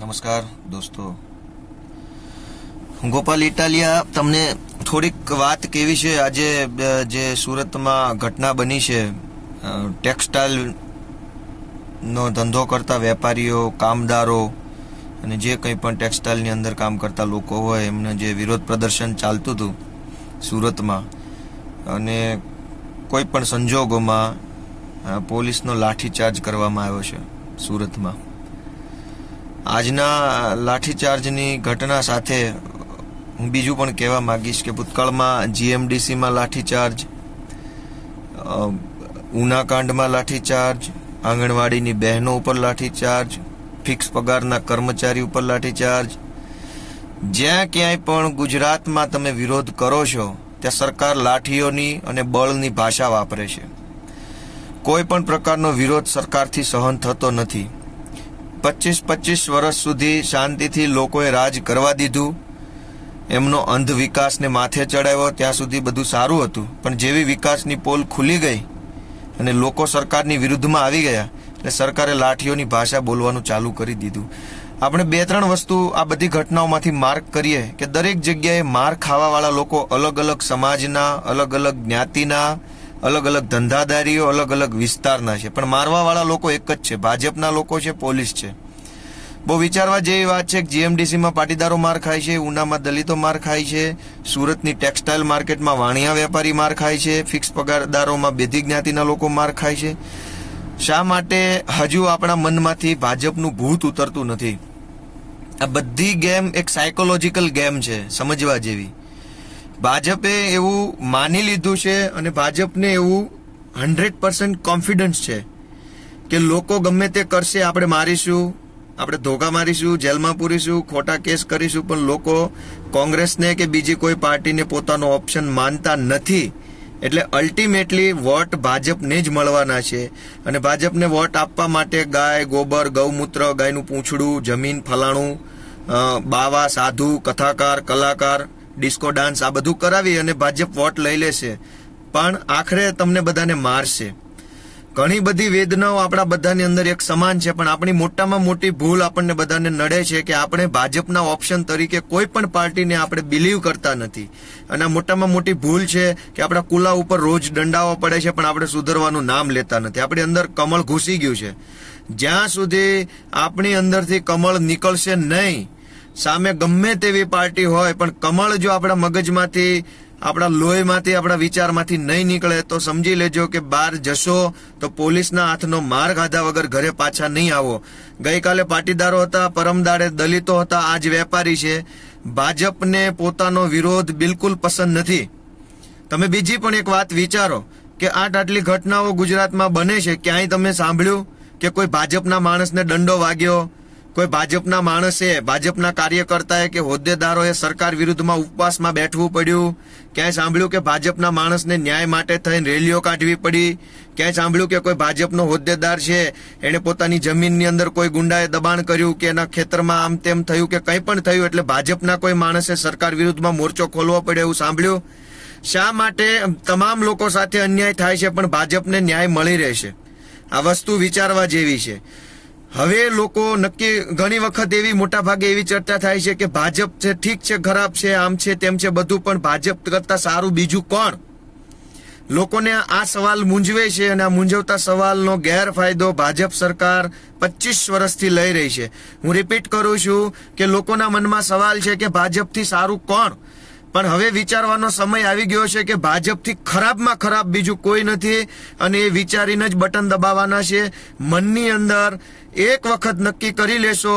નમસ્કાર દોસ્તો, હું ગોપાલ ઇટાલિયા તમને થોડીક વાત કેવી છે. આજે જે સુરતમાં ઘટના બની છે, ટેક્સટાઇલ નો ધંધો કરતા વેપારીઓ, કામદારો અને જે કંઈ પણ ટેક્સટાઇલની અંદર કામ કરતા લોકો હોય એમને જે વિરોધ પ્રદર્શન ચાલતું હતું સુરતમાં, અને કોઈ પણ સંજોગોમાં પોલીસનો લાઠીચાર્જ કરવામાં આવ્યો છે સુરતમાં. આજના લાઠીચાર્જની ઘટના સાથે હું બીજું પણ કહેવા માંગીશ કે ભૂતકાળમાં જીએમડીસીમાં લાઠીચાર્જ, ઉનાકાંડમાં લાઠીચાર્જ, આંગણવાડીની બહેનો ઉપર લાઠીચાર્જ, ફિક્સ પગારના કર્મચારી ઉપર લાઠીચાર્જ. જ્યાં ક્યાંય પણ ગુજરાતમાં તમે વિરોધ કરો છો ત્યાં સરકાર લાઠીઓની અને બળની ભાષા વાપરે છે. કોઈ પણ પ્રકારનો વિરોધ સરકારથી સહન થતો નથી. 25 વર્ષ સુધી શાંતિથી લોકોએ રાજ કરવા દીધું, એમનો અંધ વિકાસને માથે ચડાવ્યો, ત્યાં સુધી બધું સારું હતું. પણ જેવી વિકાસની પોલ ખુલી ગઈ અને લોકો સરકારની વિરુદ્ધમાં આવી ગયા એટલે સરકારે લાઠીઓની ભાષા બોલવાનું ચાલુ કરી દીધું. આપણે 2-3 વસ્તુ આ બધી ઘટનાઓમાંથી માર્ક કરીએ કે દરેક જગ્યાએ માર ખાવાવાળા લોકો અલગ અલગ સમાજના, અલગ અલગ જ્ઞાતિના, અલગ અલગ ધંધાદારીઓ, અલગ અલગ વિસ્તારના છે, પણ મારવાવાળા લોકો એક જ છે. ભાજપના લોકો છે, પોલીસ છે. બહુ વિચારવા જેવી વાત છે કે જીએમડીસીમાં પાટીદારો માર ખાય છે, ઉનામાં દલિતો માર ખાય છે, સુરતની ટેક્સટાઇલ માર્કેટમાં વાણિયા વેપારી માર ખાય છે, ફિક્સ પગારદારોમાં બેધી જ્ઞાતિના લોકો માર ખાય છે. શા માટે હજુ આપણા મનમાંથી ભાજપનું ભૂત ઉતરતું નથી? આ બધી ગેમ એક સાયકોલોજીકલ ગેમ છે, સમજવા જેવી. ભાજપે એવું માની લીધું છે અને ભાજપને એવું 100% કોન્ફિડન્સ છે કે લોકો ગમે તે કરશે, આપણે મારીશું, આપણે ધોકા મારીશું, જેલમાં પૂરીશું, ખોટા કેસ કરીશું, પણ લોકો કોંગ્રેસને કે બીજી કોઈ પાર્ટીને પોતાનો ઓપ્શન માનતા નથી. એટલે અલ્ટિમેટલી વોટ ભાજપને જ મળવાના છે. અને ભાજપને વોટ આપવા માટે ગાય, ગોબર, ગૌમૂત્ર, ગાયનું પૂંછડું, જમીન, ફલાણું, બાવા, સાધુ, કથાકાર, કલાકાર, ડિસ્કો ડાન્સ આ બધું કરાવી અને ભાજપ વોટ લઈ લેશે, પણ આખરે તમને બધાને મારશે. ઘણી બધી વેદનાઓ આપણા બધાની અંદર એક સમાન છે, પણ આપણી મોટામાં મોટી ભૂલ આપણને બધાને નડે છે કે આપણે ભાજપના ઓપ્શન તરીકે કોઈ પણ પાર્ટીને આપણે બિલીવ કરતા નથી. અને આ મોટામાં મોટી ભૂલ છે કે આપણા કુલા ઉપર રોજ દંડાવો પડે છે, પણ આપણે સુધરવાનું નામ લેતા નથી. આપણી અંદર કમળ ઘૂસી ગયું છે. જ્યાં સુધી આપણી અંદરથી કમળ નીકળશે નહીં, સામે ગમે તેવી પાર્ટી હોય, પણ કમળ જો આપણા મગજમાંથી, આપણા લોહીમાંથી, આપણા વિચારમાંથી નહીં નીકળે તો સમજી લેજો કે બહાર જશો તો પોલીસના હાથનો માર ખાધા વગર ઘરે પાછા નહીં આવો. ગઈકાલે પાટીદારો હતા, પરમદાડે દલિતો હતા, આજ વેપારી છે. ભાજપને પોતાનો વિરોધ બિલકુલ પસંદ નથી. તમે બીજી પણ એક વાત વિચારો કે આટલી ઘટનાઓ ગુજરાતમાં બને છે, ક્યાંય તમે સાંભળ્યું કે કોઈ ભાજપના માણસને દંડો વાગ્યો, કોઈ ભાજપના માણસે, ભાજપના કાર્યકર્તાએ કે હોદ્દેદારોએ સરકાર વિરુદ્ધમાં ઉપવાસમાં બેઠવું પડ્યું? ક્યાંય સાંભળ્યું કે ભાજપના માણસને ન્યાય માટે થઈને રેલીઓ કાઢવી પડી? ક્યાંય સાંભળ્યું કે કોઈ ભાજપનો હોદ્દેદાર છે એને પોતાની જમીનની અંદર કોઈ ગુંડાએ દબાણ કર્યું કે એના ખેતરમાં આમ તેમ થયું કે કંઈ પણ થયું એટલે ભાજપના કોઈ માણસે સરકાર વિરુદ્ધમાં મોરચો ખોલવો પડે એવું સાંભળ્યું? શા માટે તમામ લોકો સાથે અન્યાય થાય છે પણ ભાજપને ન્યાય મળી રહેશે? આ વસ્તુ વિચારવા જેવી છે. હવે લોકો નક્કી ઘણી વખત એવી મોટા ભાગે એવી ચર્ચા થાય છે કે ભાજપ છે, ઠીક છે, ખરાબ છે, આમ છે, તેમ છે, બધું, પણ ભાજપ કરતા સારું બીજું કોણ? લોકોને આ સવાલ મૂંઝવે છે અને આ મૂંઝવતા સવાલનો ગેરફાયદો ભાજપ સરકાર 25 વર્ષથી લઈ રહી છે. હું રિપીટ કરું છું કે લોકોના મનમાં સવાલ છે કે ભાજપથી સારું કોણ? પણ હવે વિચારવાનો સમય આવી ગયો છે કે ભાજપથી ખરાબમાં ખરાબ બીજું કોઈ નથી, અને એ વિચારીને જ બટન દબાવવાના છે. મનની અંદર એક વખત નક્કી કરી લેશો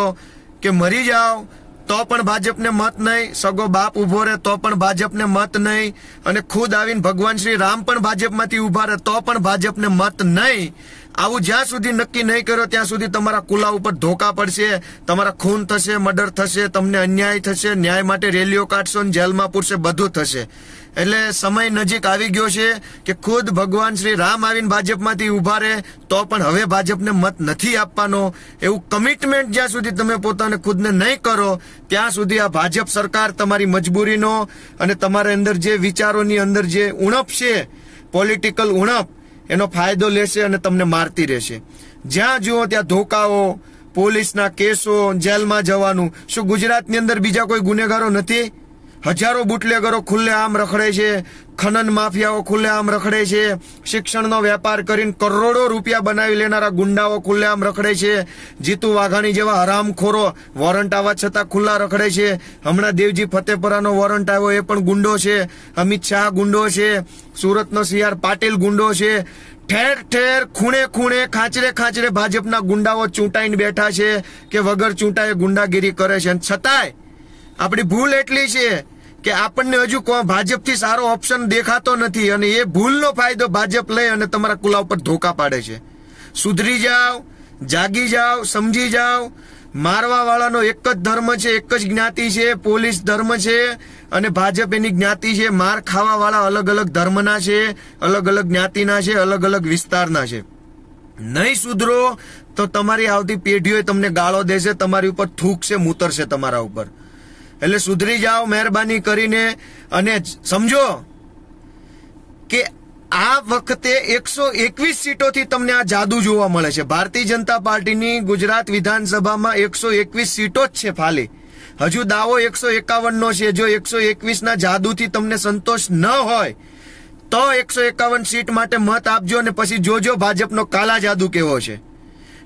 કે મરી જાઓ તો પણ ભાજપને મત નહીં, સગો બાપ ઉભો રહે તો પણ ભાજપને મત નહીં, અને ખુદ આવીને ભગવાન શ્રી રામ પણ ભાજપમાંથી ઉભા રહે તો પણ ભાજપને મત નહીં. આવું જ્યાં સુધી નક્કી નહીં કર્યો ત્યાં સુધી તમારા કુલા ઉપર ધોકા પડશે, તમારા ખૂન થશે, મર્ડર થશે, તમને અન્યાય થશે, ન્યાય માટે રેલીઓ કાઢશો, જેલમાં પૂરશે, બધું થશે. એટલે સમય નજીક આવી ગયો છે કે ખુદ ભગવાન શ્રી રામ આવીને ભાજપમાંથી ઉભા રહે તો પણ હવે ભાજપને મત નથી આપવાનો. એવું કમિટમેન્ટ જ્યાં સુધી તમે પોતાને ખુદને નહીં કરો ત્યાં સુધી આ ભાજપ સરકાર તમારી મજબૂરીનો અને તમારા અંદર જે વિચારોની અંદર જે ઉણપ છે, પોલિટિકલ ઉણપ, એનો ફાયદો લેશે અને તમને મારતી રહેશે. જ્યાં જુઓ ત્યાં ધોકાઓ, પોલીસના કેસો, જેલમાં જવાનું. શું ગુજરાતની અંદર બીજા કોઈ ગુનેગારો નથી? હજારો બુટલેગરો ખુલ્લેઆમ રખડે છે, ખનન માફિયાઓ ખુલ્લેઆમ રખડે છે, શિક્ષણનો વેપાર કરીને કરોડો રૂપિયા બનાવી લેનારા ગુંડાઓ ખુલ્લેઆમ રખડે છે, જીતુ વાઘાણી જેવા હરામખોરો વોરંટ આવવા છતાં ખુલ્લા રખડે છે. હમણાં દેવજી ફતેપરાનો વોરંટ આવ્યો, એ પણ ગુંડો છે. અમિત શાહ ગુંડો છે, સુરતનો CR પાટીલ ગુંડો છે. ઠેર ઠેર, ખૂણે ખૂણે, ખાંચરે ખાંચરે ભાજપના ગુંડાઓ ચૂંટાઈને બેઠા છે કે વગર ચૂંટાએ ગુંડાગીરી કરે છે. છતાંય આપણી ભૂલ એટલી છે કે આપણને હજુ ભાજપથી સારો ઓપ્શન દેખાતો નથી, અને એ ભૂલનો ફાયદો ભાજપ લઈ અને તમારા કુલા ઉપર ધોકા પાડે છે. સુધરી જાઓ, જાગી જાઓ, સમજી જાઓ. મારવા વાળાનો એક જ ધર્મ છે, એક જ જ્ઞાતિ છે, પોલીસ ધર્મ છે, અને ભાજપ એની જ્ઞાતિ છે. માર ખાવા વાળા અલગ અલગ ધર્મના છે, અલગ અલગ જ્ઞાતિના છે, અલગ અલગ વિસ્તારના છે. નહીં સુધરો તો તમારી આવતી પેઢીઓ તમને ગાળો દેશે, તમારી ઉપર થૂકશે, મૂતરશે તમારા ઉપર. એટલે સુધરી જાઓ મહેરબાની કરીને, અને સમજો કે આ વખતે 121 સીટોથી તમને આ જાદુ જોવા મળે છે. ભારતીય જનતા પાર્ટીની ગુજરાત વિધાનસભામાં 121 સીટો જ છે ખાલી. હજુ દાવો 151 નો છે. જો 121 ના જાદુથી તમને સંતોષ ન હોય તો 151 સીટ માટે મત આપજો, અને પછી જોજો ભાજપનો કાલા જાદુ કેવો છે.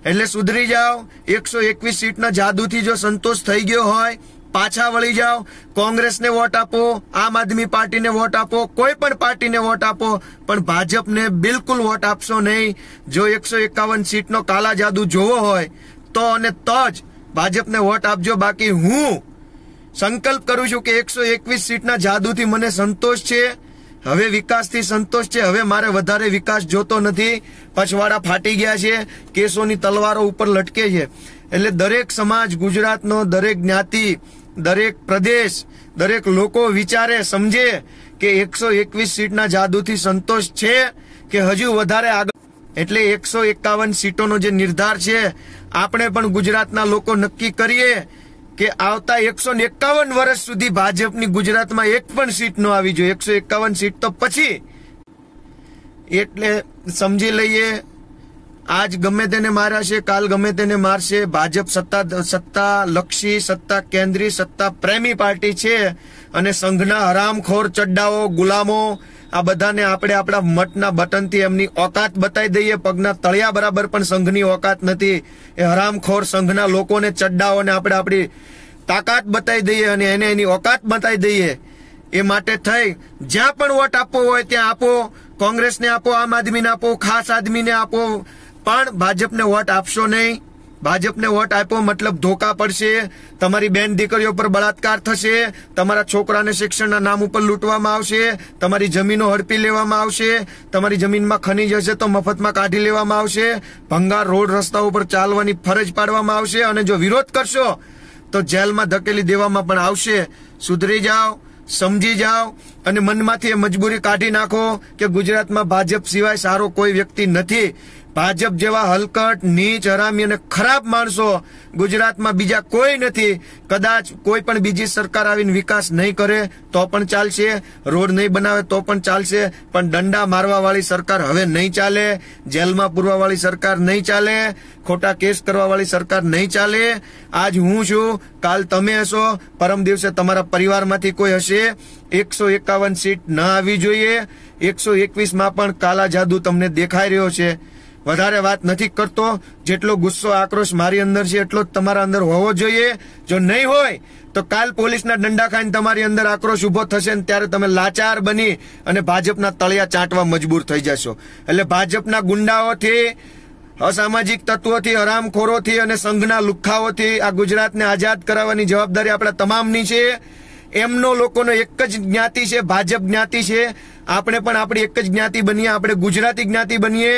એટલે સુધરી જાઓ. 121 સીટના જાદુથી જો સંતોષ થઈ ગયો હોય, પાછા વળી જાઓ. કોંગ્રેસને વોટ આપો, આમ આદમી પાર્ટીને વોટ આપો, કોઈ પણ પાર્ટીને વોટ આપો, પણ ભાજપને બિલકુલ વોટ આપશો નહીં. જો 151 સીટનો કાલા જાદુ જોવો હોય તો અને તો જ ભાજપને વોટ આપજો. બાકી હું સંકલ્પ કરું છું કે 121 સીટના જાદુથી મને સંતોષ છે. હવે વિકાસથી સંતોષ છે. હવે મારે વધારે વિકાસ જોતો નથી. પછવાડા ફાટી ગયા છે, કેસોની તલવારો ઉપર લટકે છે. એટલે દરેક સમાજ, ગુજરાતનો દરેક જ્ઞાતિ, દરેક પ્રદેશ, દરેક લોકો વિચારે, સમજે કે 121 સીટના જાદુથી સંતોષ છે કે હજુ વધારે આગળ. એટલે 151 સીટોનો જે નિર્ધાર છે, આપણે પણ ગુજરાતના લોકો નક્કી કરીએ કે આવતા 151 વર્ષ સુધી ભાજપની ગુજરાતમાં એક પણ સીટ ન આવી જોઈએ. 151 સીટ તો પછી. એટલે સમજી લઈએ, આજ ગમે તેને માર્યા છે, કાલ ગમે તેને મારશે. ભાજપ સત્તા લક્ષી, સત્તા કેન્દ્રી, સત્તા પ્રેમી પાર્ટી છે, અને સંઘના હરામખોર ચડ્ડાઓ, ગુલામો, આ બધાને આપણે આપણા મઠના બટનથી એમની ઓકાત બતાવી દઈએ. પગના તળિયા બરાબર પણ સંઘની ઓકાત નથી. એ હરામખોર સંઘના લોકોને, ચડ્ડાઓને આપણે આપણી તાકાત બતાવી દઈએ અને એને એની ઓકાત બતાવી દઈએ. એ માટે થઈ જ્યાં પણ વોટ આપવો હોય ત્યાં આપો. કોંગ્રેસને આપો, આમ આદમીને આપો, ખાસ આદમીને આપો, પણ ભાજપને વોટ આપશો નહીં. ભાજપને વોટ આપ્યો મતલબ ધોકા પડશે, તમારી બેન દીકરીઓ પર બળાત્કાર થશે, તમારા છોકરાને શિક્ષણના નામ ઉપર લૂંટવામાં આવશે, તમારી જમીનો હડપી લેવામાં આવશે, તમારી જમીનમાં ખનીજ હશે તો મફતમાં કાઢી લેવામાં આવશે, ભંગાર રોડ રસ્તા ઉપર ચાલવાની ફરજ પાડવામાં આવશે, અને જો વિરોધ કરશો તો જેલમાં ધકેલી દેવામાં પણ આવશે. સુધરી જાઓ, સમજી જાઓ, અને મનમાંથી એ મજબૂરી કાઢી નાખો કે ગુજરાતમાં ભાજપ સિવાય સારો કોઈ વ્યક્તિ નથી. ભાજપ જેવા હલકટ, નીચ, હરામી અને ખરાબ માણસો ગુજરાતમાં બીજા કોઈ નથી. કદાચ કોઈ પણ બીજી સરકાર આવીને વિકાસ નહીં કરે તો પણ ચાલશે, રોડ નહીં બનાવે તો પણ ચાલશે, પણ દંડા મારવા વાળી સરકાર હવે નહીં ચાલે, જેલમાં પૂરવા વાળી સરકાર નહીં ચાલે, ખોટા કેસ કરવા વાળી સરકાર નહીં ચાલે. આજ હું છું, કાલ તમે હશો, પરમ દિવસે તમારા પરિવારમાંથી કોઈ હશે. 151 સીટ ન આવી જોઈએ. 121માં પણ કાલા જાદુ તમને દેખાઈ રહ્યો છે. વધારે વાત નથી કરતો. જેટલો ગુસ્સો, આક્રોશ મારી અંદર છે એટલો જ તમારા અંદર હોવો જોઈએ. જો નહીં હોય તો કાલ પોલીસના દંડા ખાઈને તમારી અંદર આક્રોશ ઉભો થશે, ને ત્યારે તમે લાચાર બની અને ભાજપના તળિયા ચાટવા મજબૂર થઈ જશો. એટલે ભાજપના ગુંડાઓથી, અસામાજિક તત્વોથી, હરામખોરોથી અને સંઘના લુખ્ખાઓથી આ ગુજરાતને આઝાદ કરાવવાની જવાબદારી આપણા તમામની છે. એમનો લોકોનો એક જ જ્ઞાતિ છે, ભાજપ જ્ઞાતિ છે. આપણે પણ આપણી એક જ જ્ઞાતિ બનીએ, આપણે ગુજરાતી જ્ઞાતિ બનીએ,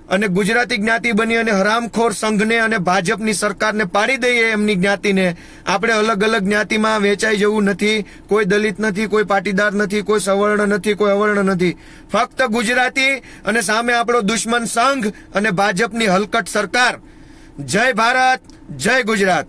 અને ગુજરાતી જ્ઞાતિ બની અને હરામખોર સંઘને અને ભાજપની સરકારને પાડી દઈએ એમની જ્ઞાતિને. આપણે અલગ અલગ જ્ઞાતિમાં વેચાઈ જવું નથી. કોઈ દલિત નથી, કોઈ પાટીદાર નથી, કોઈ સવર્ણ નથી, કોઈ અવર્ણ નથી. ફક્ત ગુજરાતી, અને સામે આપણો દુશ્મન સંઘ અને ભાજપની હલકટ સરકાર. જય ભારત, જય ગુજરાત.